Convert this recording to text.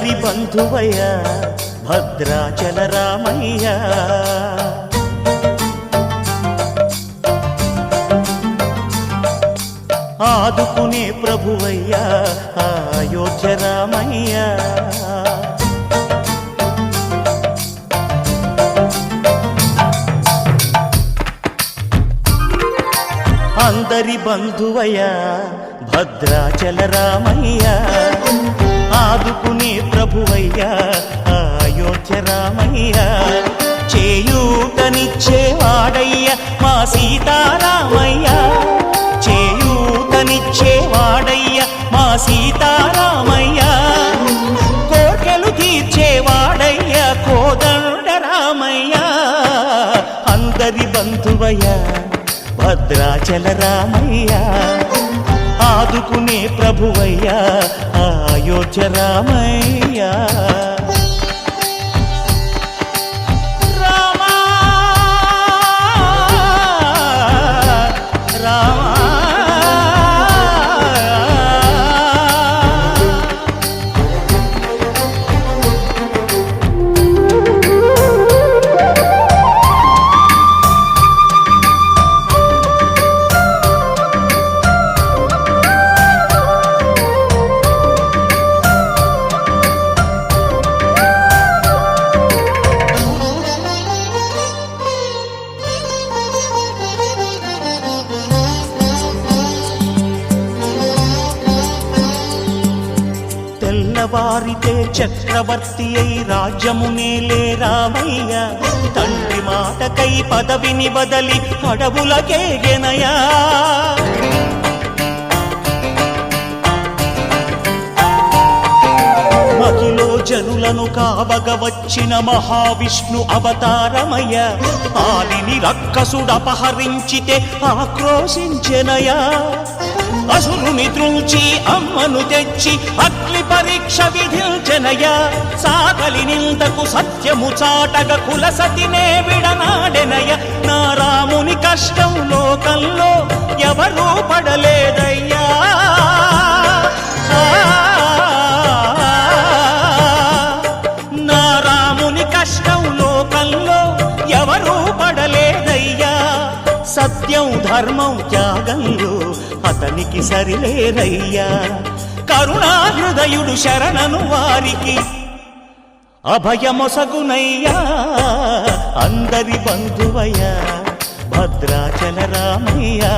అందరి బంధువయ్య భద్రాచల రామయ్య. ఆదుకునే ప్రభువయ్య అయోధ్య రామయ్య. అందరి బంధువయ్య భద్రాచల రామయ్య. ఆదుకునే ప్రభువయ్య అయోధ్య రామయ్య. చేయూతనిచ్చేవాడయ్య మా సీతారామయ్య. చేయూతనిచ్చేవాడయ్య మా సీతారామయ్య. కోర్కెలు తీర్చేవాడయ్య కోదండ రామయ్య. అందరి బంధువయ్య భద్రాచల రామయ్య. ఆదుకునే ప్రభువయ్య అయోధ్య రామయ్య. తెల్లవారితే చక్రవర్తి అయి రాజ్యమునేలే రామయ్య. తండ్రి మాటకై పదవిని బదలి అడవులకేగెనయా. మహిలో జనులను కావగ వచ్చిన మహావిష్ణు అవతారమయ్య. ఆలిని రక్కసుడపహరించితే ఆక్రోశించెనయా. అసురుని త్రుంచి అమ్మను తెచ్చి అగ్ని పరీక్ష విధించెనయ. సాగలి నిందకు సత్యము చాటగ కులసతినే విడనాడెనయ. నా రాముని కష్టం లోకంలో ఎవరూ పడలేదయ్యా. నా రాముని కష్టం లోకంలో ఎవరూ పడలేదయ్యా. సత్యం ధర్మం త్యాగంలో అతనికి సరిలేరయ్యా. కరుణాహృదయుడు శరణను వారికి అభయమొసగునయ్యా. అందరి బంధువయ్య భద్రాచల రామయ్య.